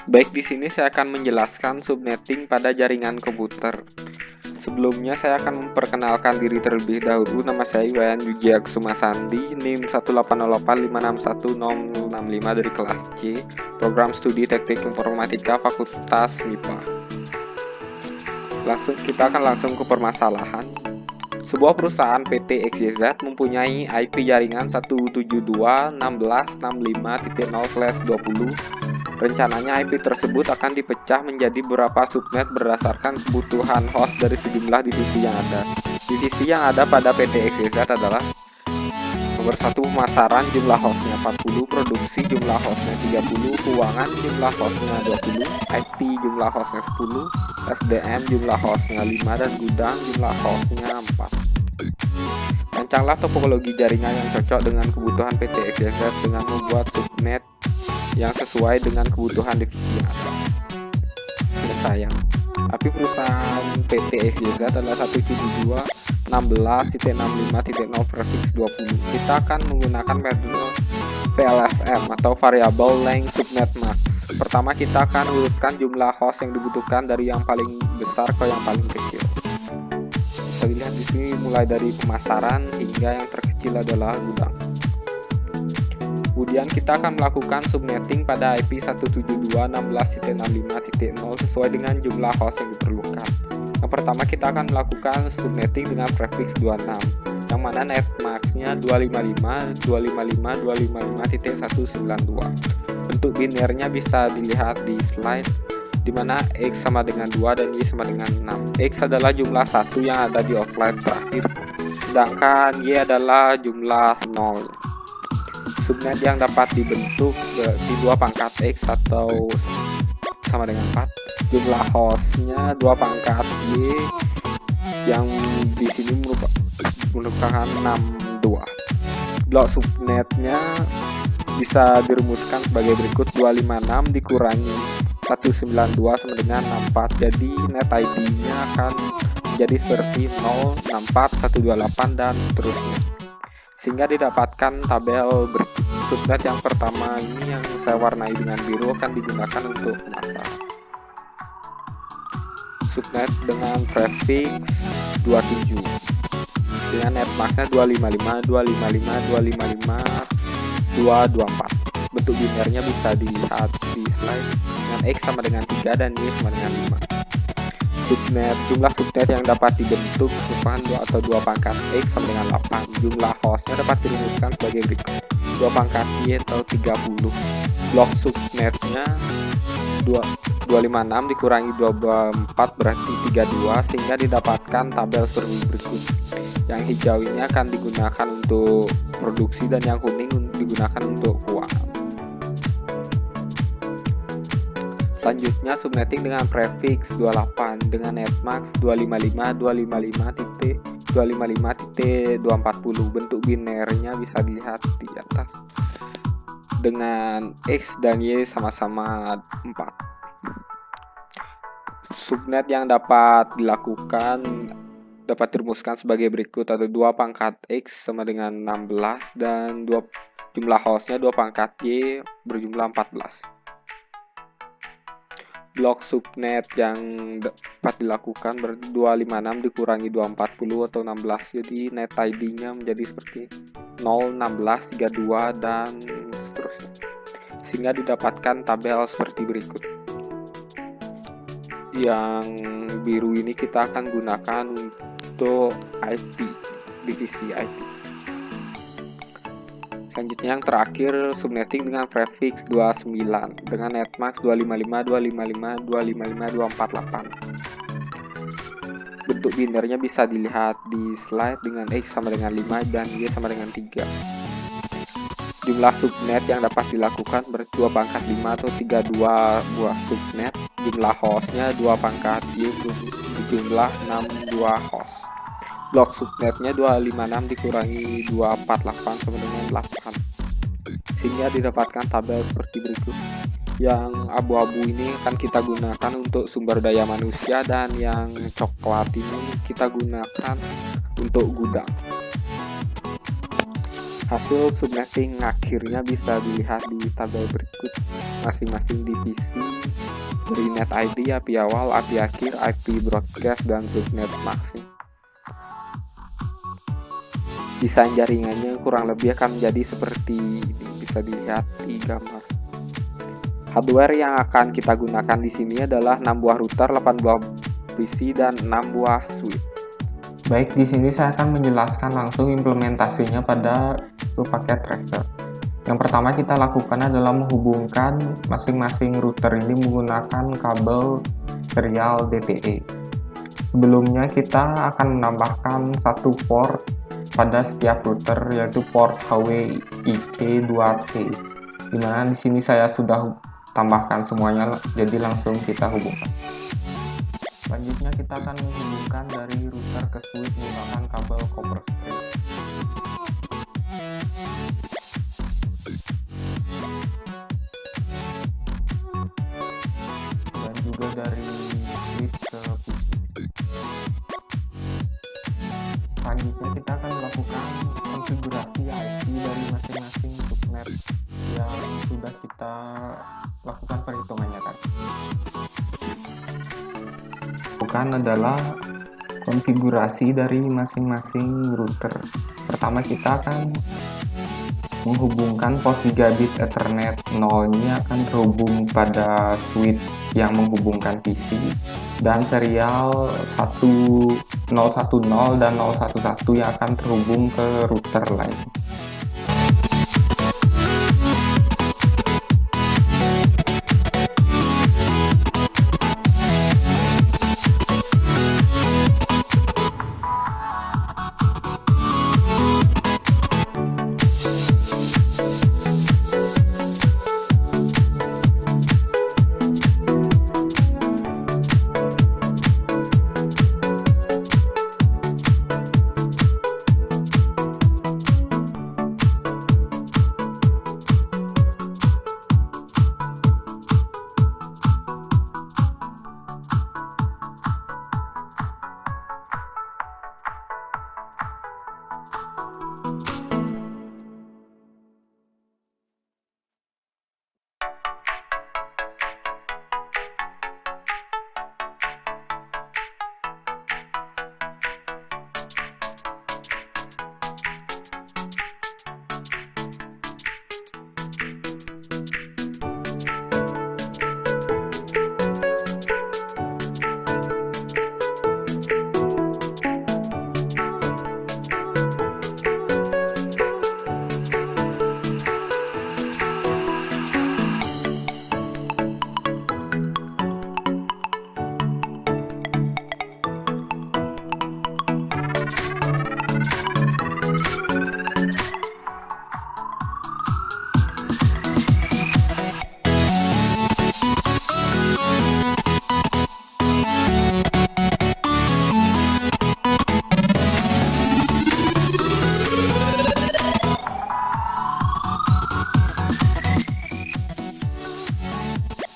Baik, di sini saya akan menjelaskan subnetting pada jaringan komputer. Sebelumnya saya akan memperkenalkan diri terlebih dahulu. Nama saya Iwayan Yujiakusuma Sandi, NIM 18085610065 dari kelas C, Program Studi Teknik Informatika Fakultas MIPA. Kita akan langsung ke permasalahan. Sebuah perusahaan PT XYZ mempunyai IP jaringan 172.16.65.0/20. Rencananya IP tersebut akan dipecah menjadi beberapa subnet berdasarkan kebutuhan host dari sejumlah divisi yang ada. Divisi yang ada pada PT XYZ adalah nomor 1 pemasaran, jumlah hostnya 40, produksi jumlah hostnya 30, keuangan jumlah hostnya 20, IT jumlah hostnya 10, SDM jumlah hostnya 5, dan gudang jumlah hostnya 4. Rancanglah topologi jaringan yang cocok dengan kebutuhan PT XYZ dengan membuat subnet yang sesuai dengan kebutuhan divisi yang ada. Sayang, IP perusahaan PT XYZ adalah 172.16.65.0/20. Kita akan menggunakan metode VLSM atau Variable Length Subnet Max. Pertama, kita akan urutkan jumlah host yang dibutuhkan dari yang paling besar ke yang paling kecil. Bisa dilihat di sini mulai dari pemasaran hingga yang terkecil adalah gudang. Kemudian kita akan melakukan subnetting pada IP 172.16.65.0 sesuai dengan jumlah host yang diperlukan. Yang pertama, kita akan melakukan subnetting dengan prefix 26, yang mana netmax-nya 255.255.255.192. Bentuk binernya bisa dilihat di slide, di mana X sama dengan 2 dan Y sama dengan 6. X adalah jumlah 1 yang ada di offline terakhir, sedangkan Y adalah jumlah 0. Subnet yang dapat dibentuk di 2 pangkat X atau sama dengan 4. Jumlah hostnya 2 pangkat Y yang di sini merupakan 62. Blok subnetnya bisa dirumuskan sebagai berikut: 256 dikurangi 192 sama dengan 64. Jadi net ID-nya akan menjadi seperti 0, 64, 128 dan seterusnya, sehingga didapatkan tabel berikut. Subnet yang pertama ini yang saya warnai dengan biru akan digunakan untuk pemasaran. Subnet dengan prefix 27 dengan netmax-nya 255.255.255.224. Bentuk binernya bisa dilihat di slide, dengan X sama dengan 3 dan Y sama dengan 5. Jumlah subnet yang dapat dibentuk merupakan 2 atau 2 pangkat X sama dengan 8. Jumlah hostnya dapat dirumuskan sebagai berikut: 2 pangkat Y atau 30. Blok subnetnya 256 dikurangi 24 berarti 32, sehingga didapatkan tabel seperti berikut. Yang hijau ini akan digunakan untuk produksi dan yang kuning digunakan untuk keuangan. Selanjutnya, subnetting dengan prefix 28 dengan netmax 255.255.240. Bentuk binernya bisa dilihat di atas, dengan X dan Y sama-sama 4. Subnet yang dapat dirumuskan sebagai berikut: ada 2 pangkat X sama dengan 16 dan jumlah hostnya 2 pangkat Y berjumlah 14. Blok subnet yang dapat dilakukan 256 dikurangi 240 atau 16, jadi net ID-nya menjadi seperti 0, 16, 32 dan seterusnya, sehingga didapatkan tabel seperti berikut. Yang biru ini kita akan gunakan untuk IP, divisi IP. Selanjutnya yang terakhir, subnetting dengan prefix 29 dengan netmax 255.255.255.248. Bentuk binernya bisa dilihat di slide, dengan X sama dengan 5 dan Y sama dengan 3. Jumlah subnet yang dapat dilakukan 2 pangkat 5 atau 32 buah subnet. Jumlah hostnya 2 pangkat Y berjumlah 62 host. Blok subnetnya 256 dikurangi 248 sama dengan 8, sehingga didapatkan tabel seperti berikut. Yang abu-abu ini akan kita gunakan untuk sumber daya manusia, dan yang coklat ini kita gunakan untuk gudang. Hasil subnetting akhirnya bisa dilihat di tabel berikut. Masing-masing divisi dari net ID, API awal, API akhir, IP broadcast, dan subnet maxing. Desain jaringannya kurang lebih akan menjadi seperti ini, bisa dilihat di gambar. Hardware yang akan kita gunakan di sini adalah 6 buah router, 8 buah PC, dan 6 buah switch. Baik, di sini saya akan menjelaskan langsung implementasinya pada paket tracer. Yang pertama kita lakukan adalah menghubungkan masing-masing router ini menggunakan kabel serial DTE. Sebelumnya kita akan menambahkan satu port pada setiap router, yaitu port HWIK2T. Dimana di sini saya sudah tambahkan semuanya, jadi langsung kita hubungkan. Selanjutnya kita akan menghubungkan dari router ke switch menggunakan kabel copper strip. Dan juga dari switch ke PC. Selanjutnya kita akan melakukan konfigurasi IP dari masing-masing subnet yang sudah kita lakukan perhitungannya tadi. Bukan adalah konfigurasi dari masing-masing router. Pertama kita akan menghubungkan port 3 bit Ethernet 0-nya akan terhubung pada switch yang menghubungkan PC, dan serial 1010 dan 011 yang akan terhubung ke router lain.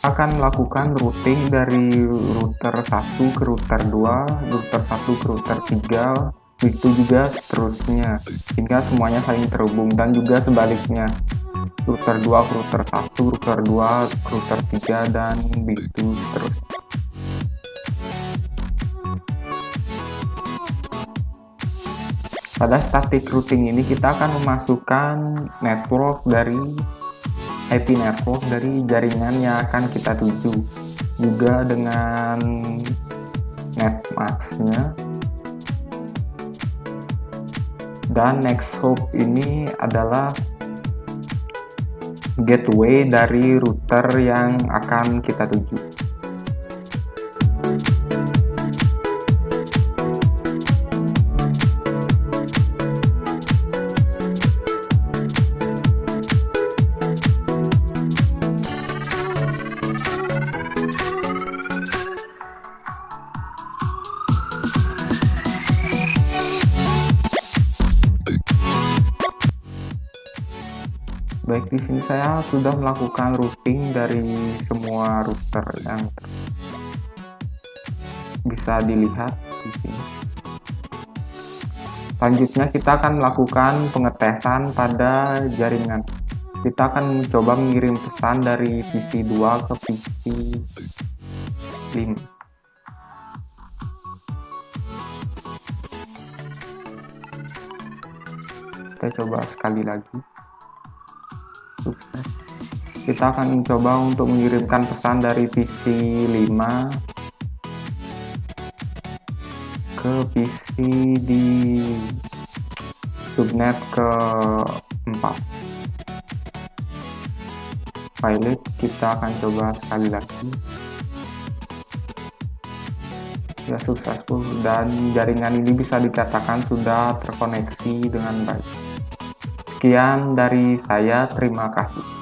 Akan melakukan routing dari router 1 ke router 2, router 1 ke router 3, begitu juga seterusnya, sehingga semuanya saling terhubung, dan juga sebaliknya, router 2 ke router 1, router 2 ke router 3, dan begitu seterusnya. Pada static routing ini kita akan memasukkan network dari IP network dari jaringan yang akan kita tuju, juga dengan netmax-nya. Dan next hop ini adalah gateway dari router yang akan kita tuju. Baik, di sini saya sudah melakukan routing dari semua router yang bisa dilihat di sini. Selanjutnya kita akan melakukan pengetesan pada jaringan. Kita akan mencoba mengirim pesan dari PC 2 ke PC 5. Kita coba sekali lagi. Sukses. Kita akan mencoba untuk mengirimkan pesan dari PC 5 ke PC di subnet ke 4. Pilot kita akan coba sekali lagi. Ya, successful, dan jaringan ini bisa dikatakan sudah terkoneksi dengan baik. Sekian dari saya, terima kasih.